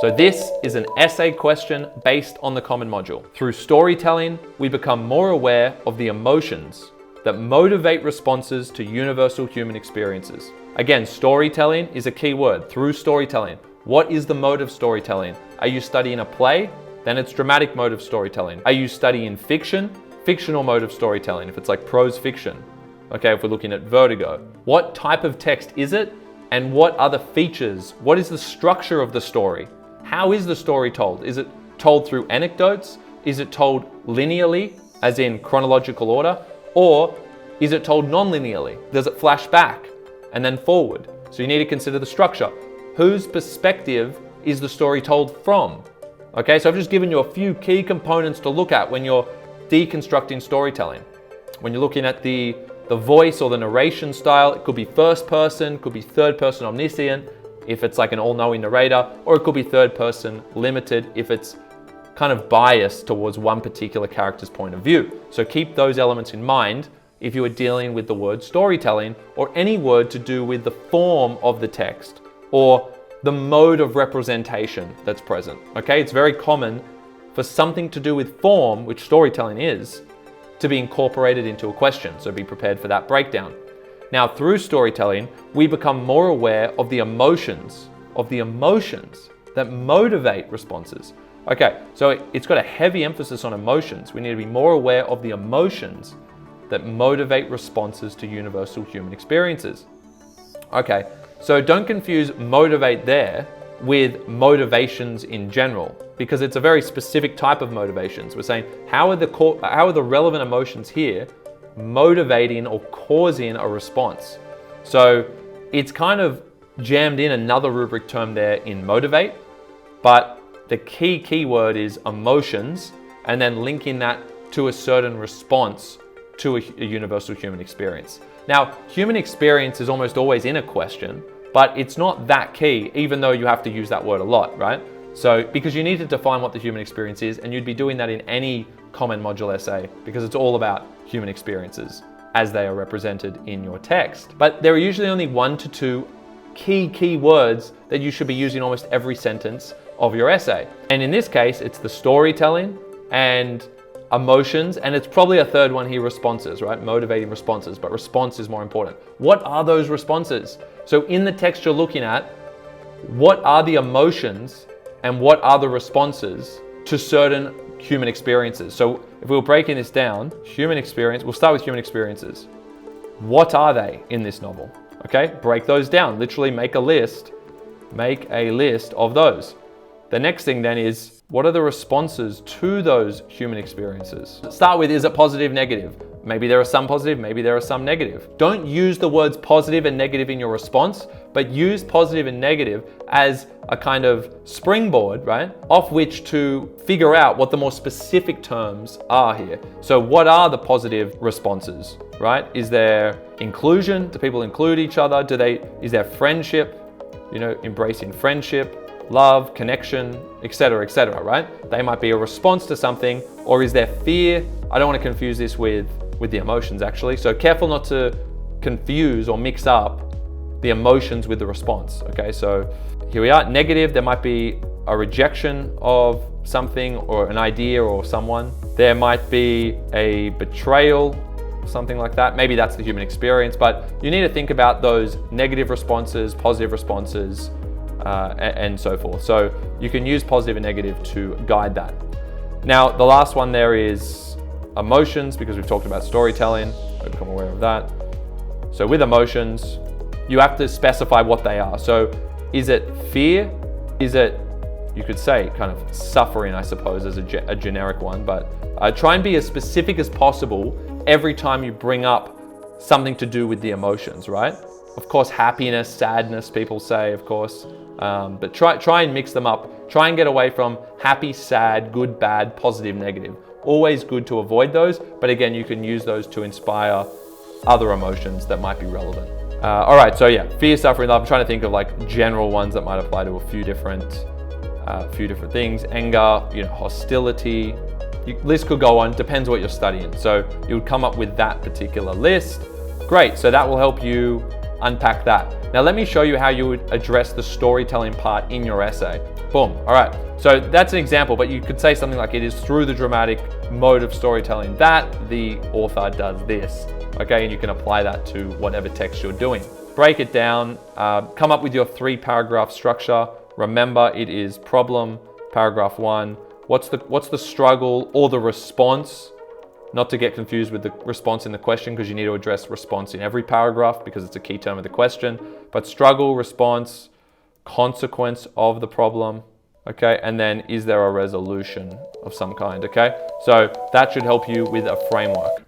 So this is an essay question based on the common module. Through storytelling, we become more aware of the emotions that motivate responses to universal human experiences. Again, storytelling is a key word. Through storytelling. What is the mode of storytelling? Are you studying a play? Then it's dramatic mode of storytelling. Are you studying fiction? Fictional mode of storytelling, if it's like prose fiction. Okay, if we're looking at Vertigo. What type of text is it? And what are the features? What is the structure of the story? How is the story told? Is it told through anecdotes? Is it told linearly, as in chronological order? Or is it told non-linearly? Does it flash back and then forward? So you need to consider the structure. Whose perspective is the story told from? Okay, so I've just given you a few key components to look at when you're deconstructing storytelling. When you're looking at the voice or the narration style, it could be first person, could be third person omniscient, if it's like an all-knowing narrator, or it could be third person limited if it's kind of biased towards one particular character's point of view. So keep those elements in mind if you are dealing with the word storytelling or any word to do with the form of the text or the mode of representation that's present. Okay, it's very common for something to do with form, which storytelling is, to be incorporated into a question. So be prepared for that breakdown. Now, through storytelling, we become more aware of the emotions that motivate responses. Okay, so it's got a heavy emphasis on emotions. We need to be more aware of the emotions that motivate responses to universal human experiences. Okay, so don't confuse motivate there with motivations in general, because it's a very specific type of motivations. We're saying how are the relevant emotions here motivating or causing a response? So it's kind of jammed in another rubric term there in motivate, but the key word is emotions, and then linking that to a certain response to a universal human experience. Now, human experience is almost always in a question, but it's not that key, even though you have to use that word a lot, right? So, because you need to define what the human experience is, and you'd be doing that in any common module essay, because it's all about human experiences as they are represented in your text. But there are usually only 1 to 2 key words that you should be using almost every sentence of your essay. And in this case, it's the storytelling and emotions, and it's probably a third one here, responses, right? Motivating responses, but response is more important. What are those responses? So in the text you're looking at, what are the emotions and what are the responses to certain human experiences? So if we were breaking this down, human experience, we'll start with human experiences. What are they in this novel? Okay, break those down. Literally make a list of those. The next thing then is, what are the responses to those human experiences? Start with, is it positive, negative? Maybe there are some positive, maybe there are some negative. Don't use the words positive and negative in your response, but use positive and negative as a kind of springboard, right? Off which to figure out what the more specific terms are here. So what are the positive responses, right? Is there inclusion? Do people include each other? Is there friendship? Embracing friendship, love, connection, etc., right? They might be a response to something. Or is there fear? I don't want to confuse this with the emotions, actually. So careful not to confuse or mix up the emotions with the response. Okay, so here we are. Negative, there might be a rejection of something or an idea or someone. There might be a betrayal, something like that. Maybe that's the human experience, but you need to think about those negative responses, positive responses, and so forth. So you can use positive and negative to guide that. Now, the last one there is emotions, because we've talked about storytelling. I become aware of that. So with emotions, you have to specify what they are. So is it fear? Is it, you could say, kind of suffering, I suppose, as a generic one, but try and be as specific as possible every time you bring up something to do with the emotions, right? Of course, happiness, sadness, people say, of course, but try and mix them up. Try and get away from happy, sad, good, bad, positive, negative. Always good to avoid those, but again, you can use those to inspire other emotions that might be relevant. All right, so yeah, fear, suffering, love. I'm trying to think of like general ones that might apply to a few different things. Anger, hostility. List could go on, depends what you're studying. So you would come up with that particular list. Great, so that will help you unpack that. Now let me show you how you would address the storytelling part in your essay. Boom. All right. So that's an example, but you could say something like, it is through the dramatic mode of storytelling that the author does this. Okay, and you can apply that to whatever text you're doing. Break it down, come up with your 3-paragraph structure. Remember, it is problem, paragraph 1. What's the struggle or the response? Not to get confused with the response in the question, because you need to address response in every paragraph because it's a key term of the question. But struggle, response, consequence of the problem, okay? And then is there a resolution of some kind, okay? So that should help you with a framework.